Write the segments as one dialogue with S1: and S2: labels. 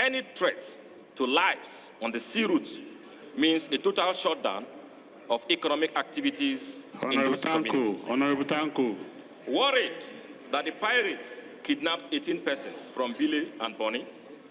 S1: any threat to lives on the sea route means a total shutdown of economic activities in those communities.
S2: Honorable Tanko.
S1: Worried that the pirates kidnapped 18 persons from Bile and Bonny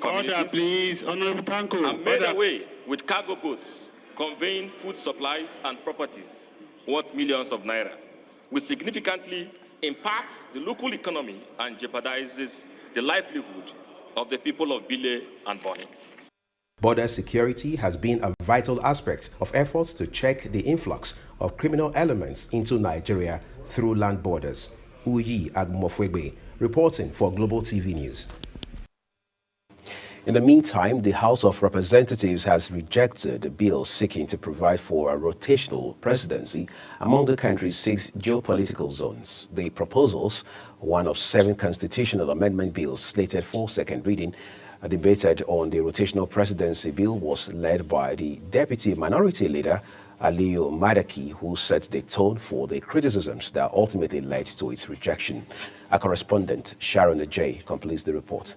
S1: communities.
S2: Order, please. Honorable Tanko.
S1: And made away with cargo boats conveying food supplies and properties worth millions of naira, which significantly impacts the local economy and jeopardizes the livelihood of the people of Bile and Bonny.
S3: Border security has been a vital aspect of efforts to check the influx of criminal elements into Nigeria through land borders. Uyi Agmofwegbe, reporting for Global TV News. In the meantime, the House of Representatives has rejected a bill seeking to provide for a rotational presidency among the country's 6 geopolitical zones. The proposals, one of 7 constitutional amendment bills slated for second reading, debated on the rotational presidency bill, was led by the Deputy Minority Leader, Aliyu Madaki, who set the tone for the criticisms that ultimately led to its rejection. Our correspondent, Sharon Ajay, completes the report.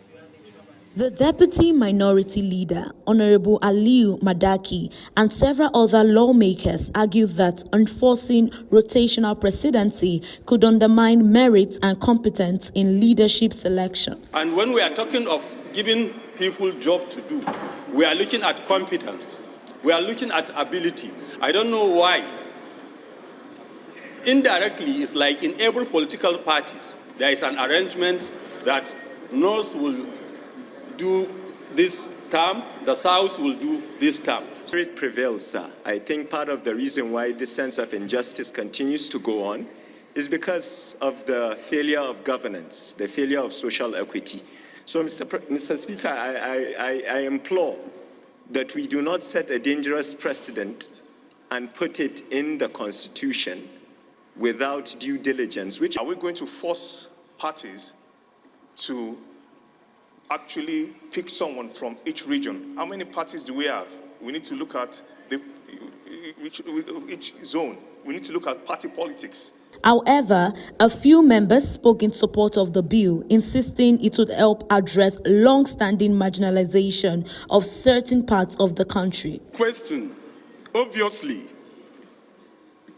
S4: The Deputy Minority Leader, Honorable Aliyu Madaki, and several other lawmakers argued that enforcing rotational presidency could undermine merit and competence in leadership selection.
S5: And when we are talking of giving people job to do, we are looking at competence. We are looking at ability. I don't know why. Indirectly, it's like in every political parties, there is an arrangement that North will do this term, the South will do this term.
S6: It prevails, sir. I think part of the reason why this sense of injustice continues to go on is because of the failure of governance, the failure of social equity. So, Mr. Speaker, I implore that we do not set a dangerous precedent and put it in the Constitution without due diligence.
S7: Are we going to force parties to actually pick someone from each region? How many parties do we have? We need to look at each zone. We need to look at party politics.
S4: However, a few members spoke in support of the bill, insisting it would help address long-standing marginalization of certain parts of the country.
S8: Question, obviously,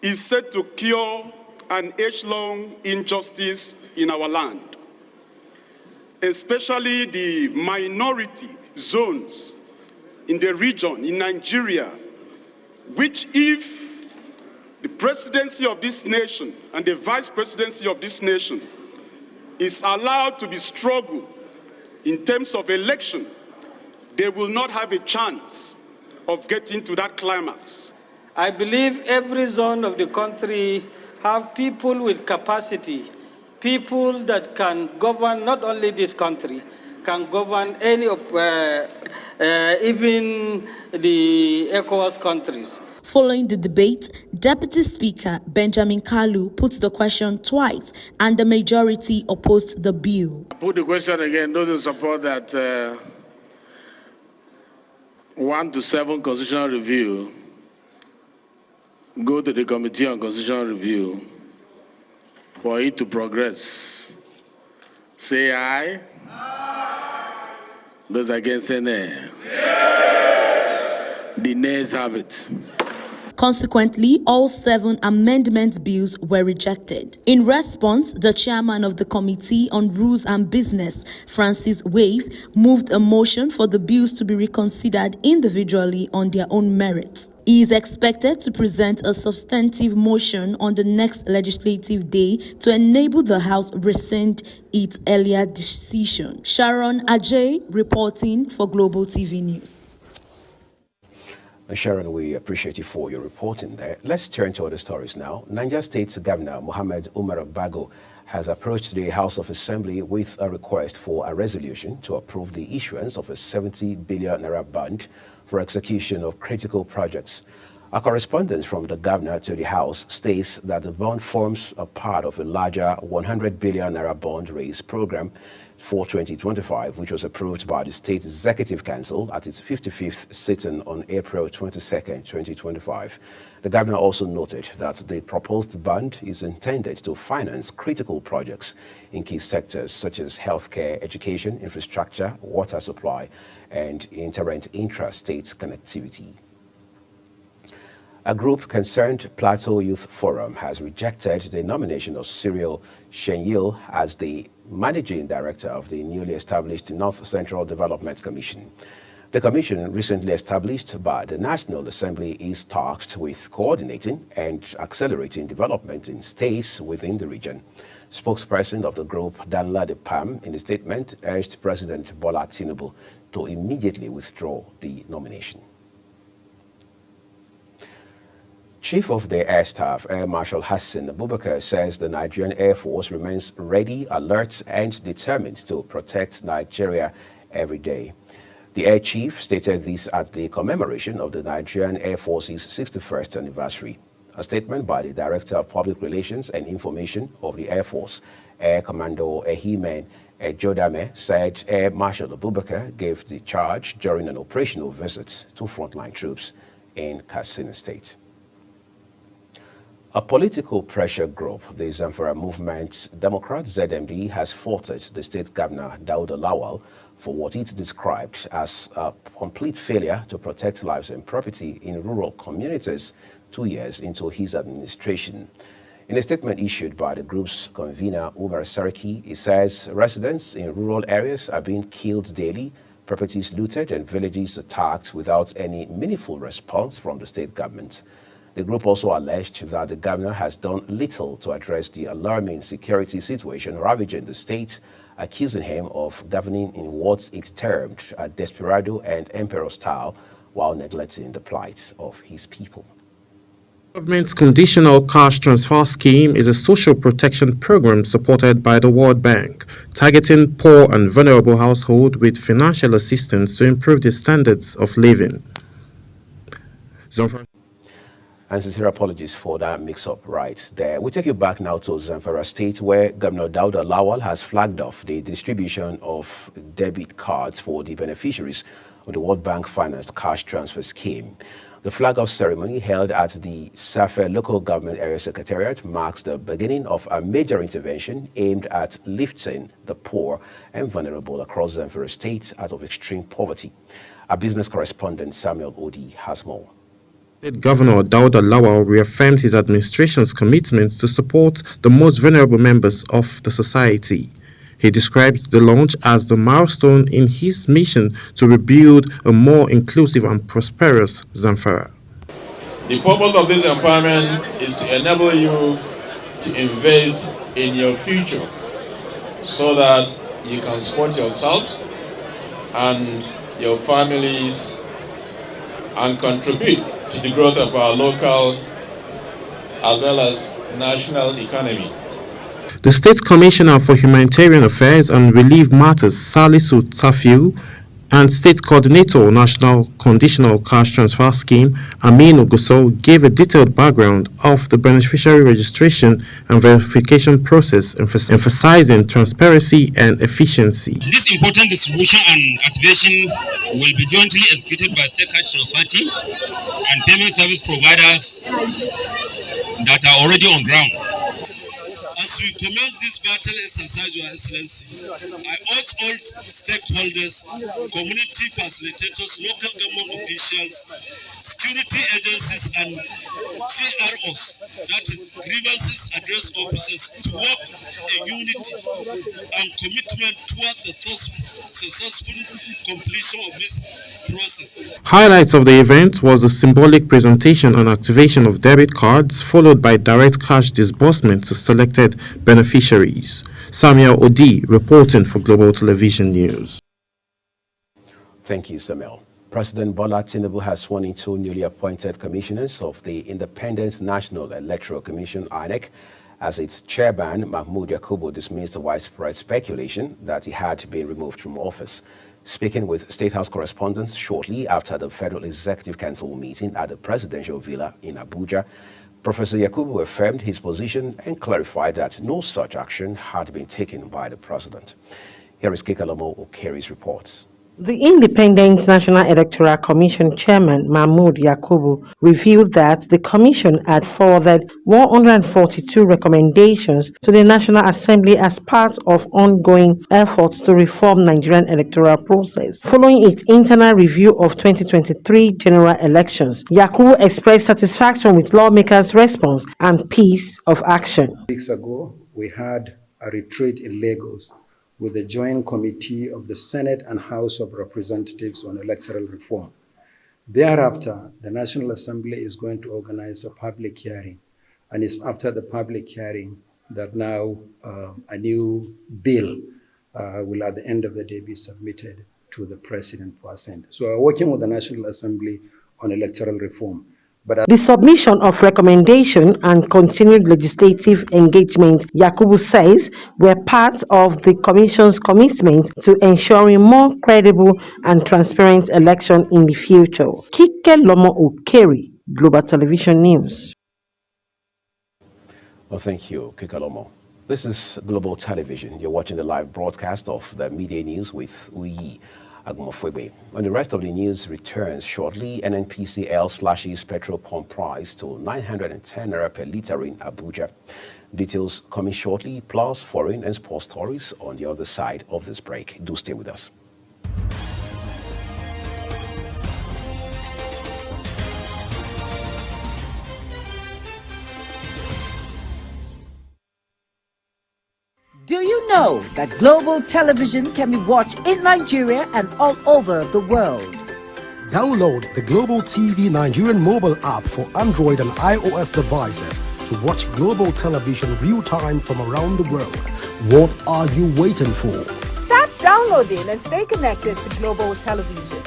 S8: is set to cure an age-long injustice in our land, especially the minority zones in the region, in Nigeria, which if the presidency of this nation and the vice presidency of this nation is allowed to be struggled in terms of election, they will not have a chance of getting to that climax.
S9: I believe every zone of the country have people with capacity, people that can govern not only this country, can govern any of, even the ECOWAS countries.
S4: Following the debate, Deputy Speaker Benjamin Kalu put the question twice, and the majority opposed the bill.
S2: I put the question again. Those who support that 1 to 7 constitutional review go to the Committee on Constitutional Review for it to progress. Say aye. Aye. Those against say nay. The nays have it.
S4: Consequently, all 7 amendment bills were rejected. In response, the chairman of the Committee on Rules and Business, Francis Wave, moved a motion for the bills to be reconsidered individually on their own merits. He is expected to present a substantive motion on the next legislative day to enable the House rescind its earlier decision. Sharon Ajay reporting for Global TV News.
S3: Sharon, we appreciate you for your reporting there. Let's turn to other stories now. Niger State Governor Mohammed Umar Bago has approached the House of Assembly with a request for a resolution to approve the issuance of a 70 billion naira bond for execution of critical projects. A correspondence from the governor to the House states that the bond forms a part of a larger 100 billion naira bond raise program for 2025, which was approved by the State Executive Council at its 55th sitting on April 22nd, 2025. The governor also noted that the proposed bond is intended to finance critical projects in key sectors such as healthcare, education, infrastructure, water supply, and intra-state connectivity. A group concerned Plateau Youth Forum has rejected the nomination of Cyril Shenyil as the managing director of the newly established North Central Development Commission. The commission, recently established by the National Assembly, is tasked with coordinating and accelerating development in states within the region. Spokesperson of the group, Danladi Pam, in a statement, urged President Bola Tinubu to immediately withdraw the nomination. Chief of the Air Staff, Air Marshal Hassan Abubakar, says the Nigerian Air Force remains ready, alert, and determined to protect Nigeria every day. The Air Chief stated this at the commemoration of the Nigerian Air Force's 61st anniversary. A statement by the Director of Public Relations and Information of the Air Force, Air Commando Ehimen Ejodame, said Air Marshal Abubakar gave the charge during an operational visit to frontline troops in Katsina State. A political pressure group, the Zamfara Movement Democrat ZMD, has faulted the state governor, Dauda Lawal, for what it described as a complete failure to protect lives and property in rural communities 2 years into his administration. In a statement issued by the group's convener, Umar Sarki, it says residents in rural areas are being killed daily, properties looted, and villages attacked without any meaningful response from the state government. The group also alleged that the governor has done little to address the alarming security situation ravaging the state, accusing him of governing in what it termed a desperado and emperor style while neglecting the plight of his people.
S10: The government's Conditional Cash Transfer Scheme is a social protection program supported by the World Bank, targeting poor and vulnerable households with financial assistance to improve their standards of living.
S3: And sincere apologies for that mix-up right there. We take you back now to Zamfara State, where Governor Dauda Lawal has flagged off the distribution of debit cards for the beneficiaries of the World Bank financed cash transfer scheme. The flag-off ceremony held at the Safe Local Government Area Secretariat marks the beginning of a major intervention aimed at lifting the poor and vulnerable across Zamfara State out of extreme poverty. Our business correspondent Samuel Odi has more.
S10: State Governor Dauda Lawal reaffirmed his administration's commitment to support the most vulnerable members of the society. He described the launch as the milestone in his mission to rebuild a more inclusive and prosperous Zamfara.
S11: The purpose of this empowerment is to enable you to invest in your future so that you can support yourselves and your families and contribute to the growth of our local as well as national economy.
S10: The State Commissioner for Humanitarian Affairs and Relief Matters, Salisu Tafiu, and State Coordinator National Conditional Cash Transfer Scheme, Aminu Gusso, gave a detailed background of the beneficiary registration and verification process, emphasizing transparency and efficiency.
S12: This important distribution and activation will be jointly executed by State Cash Transfer team and payment service providers that are already on ground. As we commence this battle exercise, Your Excellency, I urge all stakeholders, community facilitators, local government officials, security agencies, and GROs, that is, grievances address officers, to work in unity and commitment toward the successful completion of this process.
S10: Highlights of the event was the symbolic presentation and activation of debit cards, followed by direct cash disbursement to selected beneficiaries. Samuel Odi reporting for Global Television News.
S3: Thank you, Samuel. President Bola Tinubu has sworn in two newly appointed commissioners of the Independent National Electoral Commission, INEC, as its chairman, Mahmoud Yakubu, dismissed the widespread speculation that he had been removed from office. Speaking with State House correspondents shortly after the Federal Executive Council meeting at the Presidential Villa in Abuja, Professor Yakubu affirmed his position and clarified that no such action had been taken by the president. Here is Kekalomo Okeri's reports.
S13: The Independent National Electoral Commission Chairman Mahmoud Yakubu revealed that the Commission had forwarded 142 recommendations to the National Assembly as part of ongoing efforts to reform Nigerian electoral process. Following its internal review of 2023 general elections, Yakubu expressed satisfaction with lawmakers' response and pace of action.
S14: Weeks ago, we had a retreat in Lagos with the Joint Committee of the Senate and House of Representatives on Electoral Reform. Thereafter, the National Assembly is going to organize a public hearing, and it's after the public hearing that now a new bill will at the end of the day be submitted to the President for assent. So we're working with the National Assembly on electoral reform.
S13: The submission of recommendation and continued legislative engagement, Yakubu says, were part of the Commission's commitment to ensuring more credible and transparent election in the future. Kekalomo Okeri, Global Television News.
S3: Well, thank you, Kekalomo. This is Global Television. You're watching the live broadcast of the Midday News with Uyi Agumofwebe. When the rest of the news returns shortly, NNPCL slashes petrol pump price to 910 naira per litre in Abuja. Details coming shortly, plus foreign and sports stories on the other side of this break. Do stay with us.
S15: Do you know that Global Television can be watched in Nigeria and all over the world?
S16: Download the Global TV Nigerian mobile app for Android and iOS devices to watch Global Television real-time from around the world. What are you waiting for?
S17: Start downloading and stay connected to Global Television.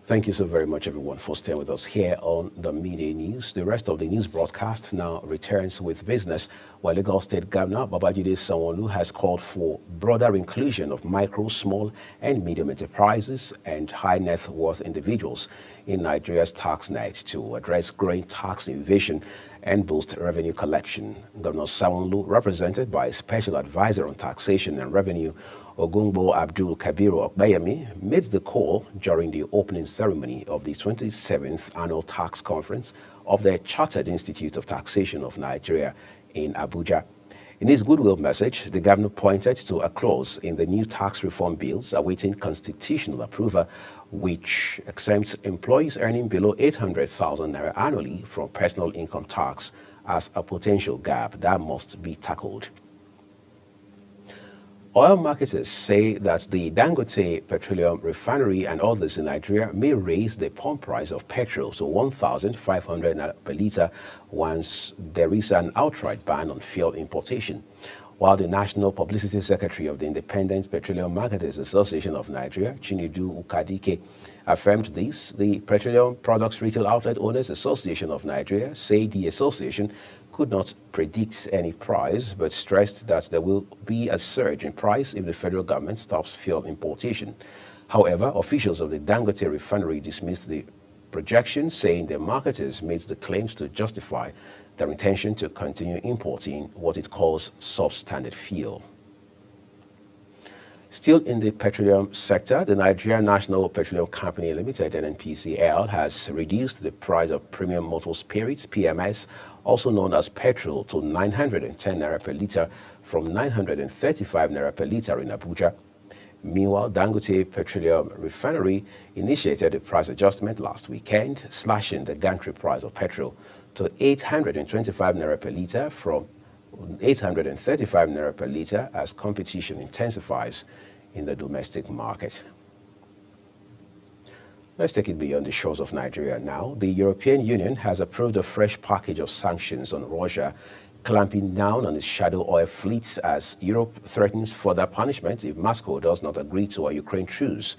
S3: Thank you so very much, everyone, for staying with us here on the Midday News. The rest of the news broadcast now returns with business, while Lagos State Governor Babajide Sanwo-Olu has called for broader inclusion of micro, small, and medium enterprises and high net worth individuals in Nigeria's tax net to address growing tax evasion and boost revenue collection. Governor Sanwo-Olu, represented by Special Advisor on Taxation and Revenue, Ogungbo Abdul Kabiru Okbayemi, made the call during the opening ceremony of the 27th Annual Tax Conference of the Chartered Institute of Taxation of Nigeria in Abuja. In his goodwill message, the governor pointed to a clause in the new tax reform bills awaiting constitutional approval, which exempts employees earning below 800,000 naira annually from personal income tax as a potential gap that must be tackled. Oil marketers say that the Dangote Petroleum Refinery and others in Nigeria may raise the pump price of petrol to 1,500 naira per litre once there is an outright ban on fuel importation. While the National Publicity Secretary of the Independent Petroleum Marketers Association of Nigeria, Chinedu Ukadike, affirmed this, the Petroleum Products Retail Outlet Owners Association of Nigeria said the association could not predict any price, but stressed that there will be a surge in price if the federal government stops fuel importation. However, officials of the Dangote refinery dismissed the projection, saying the marketers made the claims to justify their intention to continue importing what it calls substandard fuel. Still in the petroleum sector, the Nigerian National Petroleum Company Limited, NNPCL, has reduced the price of premium motor spirits, PMS, also known as petrol, to 910 naira per litre from 935 naira per litre in Abuja. Meanwhile, Dangote Petroleum Refinery initiated a price adjustment last weekend, slashing the gantry price of petrol to 825 naira per litre from 835 naira per litre as competition intensifies in the domestic market. Let's take it beyond the shores of Nigeria now. The European Union has approved a fresh package of sanctions on Russia, clamping down on its shadow oil fleets as Europe threatens further punishment if Moscow does not agree to a Ukraine truce.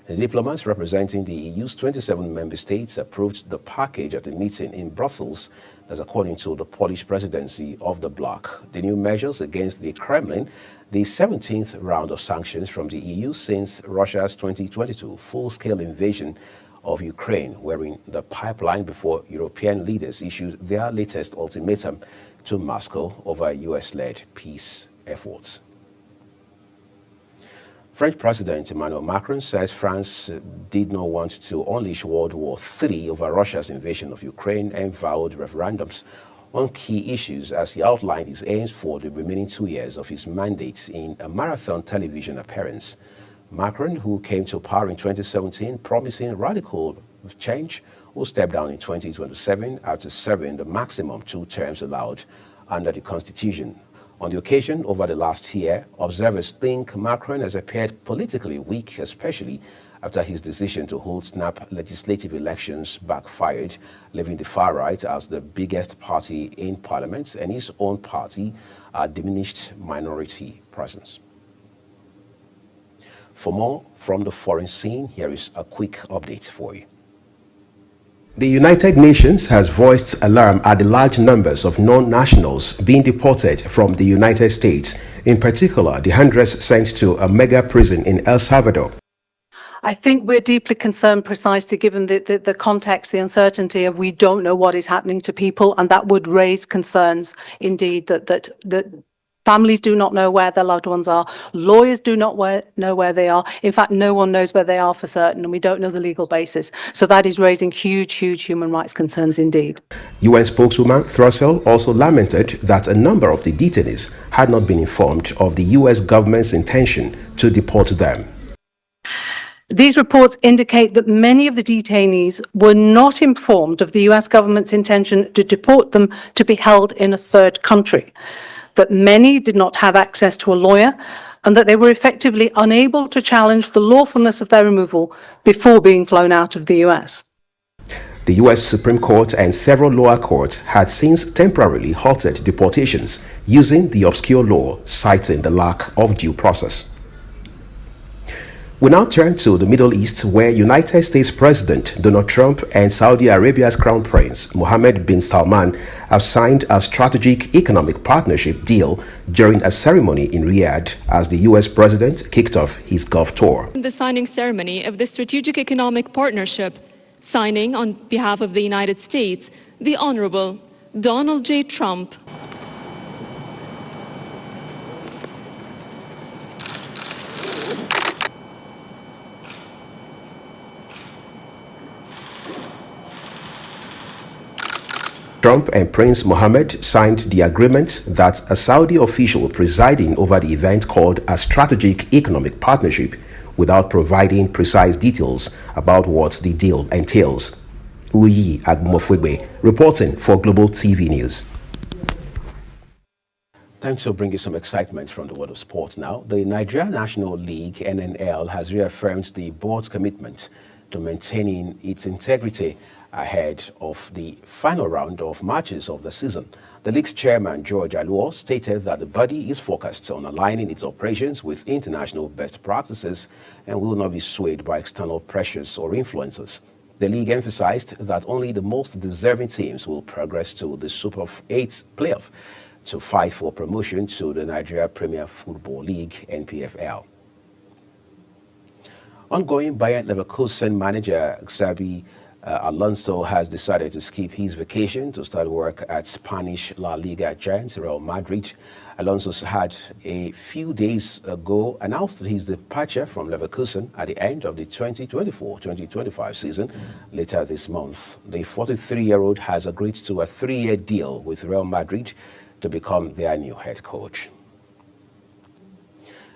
S3: The diplomats representing the EU's 27 member states approved the package at a meeting in Brussels. That's according to the Polish presidency of the bloc. The new measures against the Kremlin, the 17th round of sanctions from the EU since Russia's 2022 full-scale invasion of Ukraine, wherein the pipeline before European leaders issued their latest ultimatum to Moscow over US-led peace efforts. French President Emmanuel Macron says France did not want to unleash World War III over Russia's invasion of Ukraine and vowed referendums on key issues as he outlined his aims for the remaining 2 years of his mandate in a marathon television appearance. Macron, who came to power in 2017 promising radical change, will step down in 2027 after serving the maximum 2 terms allowed under the Constitution. On the occasion, over the last year, observers think Macron has appeared politically weak, especially after his decision to hold snap legislative elections backfired, leaving the far right as the biggest party in parliament and his own party a diminished minority presence. For more from the foreign scene, here is a quick update for you. The United Nations has voiced alarm at the large numbers of non-nationals being deported from the United States, in particular the hundreds sent to a mega prison in El Salvador.
S18: I think we're deeply concerned precisely given the context, the uncertainty of we don't know what is happening to people, and that would raise concerns indeed that families do not know where their loved ones are, lawyers do not know where they are. In fact, no one knows where they are for certain, and we don't know the legal basis. So that is raising huge human rights concerns indeed.
S3: UN spokeswoman Thrussell also lamented that a number of the detainees had not been informed of the US government's intention to deport them.
S18: These reports indicate that many of the detainees were not informed of the US government's intention to deport them to be held in a third country, that many did not have access to a lawyer, and that they were effectively unable to challenge the lawfulness of their removal before being flown out of the US.
S3: The US Supreme Court and several lower courts had since temporarily halted deportations using the obscure law, citing the lack of due process. We now turn to the Middle East, where United States President Donald Trump and Saudi Arabia's Crown Prince Mohammed bin Salman have signed a strategic economic partnership deal during a ceremony in Riyadh as the US president kicked off his Gulf tour.
S19: The signing ceremony of the Strategic Economic Partnership, signing on behalf of the United States, the Honorable Donald J. Trump.
S3: Trump and Prince Mohammed signed the agreement that a Saudi official presiding over the event called a strategic economic partnership without providing precise details about what the deal entails. Uyi Agmofwegbe reporting for Global TV News. Thanks for bringing some excitement from the world of sports now. The Nigeria National League, NNL, has reaffirmed the board's commitment to maintaining its integrity ahead of the final round of matches of the season. The league's chairman, George Aluo, stated that the body is focused on aligning its operations with international best practices and will not be swayed by external pressures or influences. The league emphasized that only the most deserving teams will progress to the Super 8 playoff to fight for promotion to the Nigeria Premier Football League, NPFL. Ongoing Bayern Leverkusen manager Xabi Alonso has decided to skip his vacation to start work at Spanish La Liga giants Real Madrid. Alonso had a few days ago announced his departure from Leverkusen at the end of the 2024-2025 season later this month. The 43-year-old has agreed to a 3-year deal with Real Madrid to become their new head coach.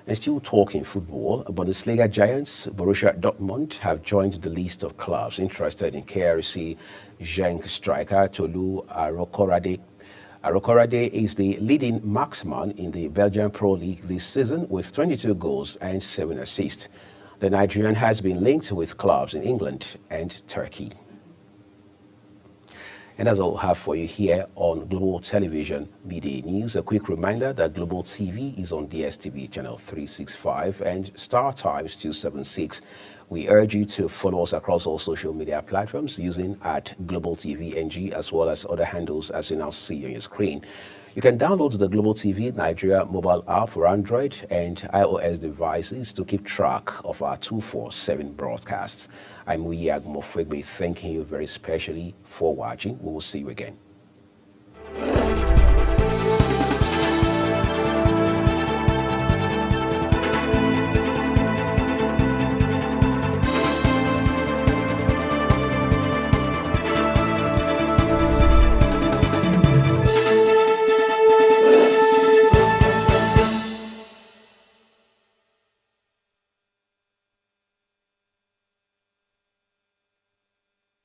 S3: And still talking football, Bundesliga giants Borussia Dortmund have joined the list of clubs interested in KRC Genk striker Tolu Arokorade. Arokorade is the leading marksman in the Belgian Pro League this season with 22 goals and 7 assists. The Nigerian has been linked with clubs in England and Turkey. And that's all I have for you here on Global Television Midday News. A quick reminder that Global TV is on DSTV channel 365 and Star Times 276 We urge you to follow us across all social media platforms using @Global TV NG, as well as other handles as you now see on your screen. You can download the Global TV Nigeria mobile app for Android and iOS devices to keep track of our 247 broadcasts. I'm Midday Mofwegbe, thanking you very specially for watching. We will see you again.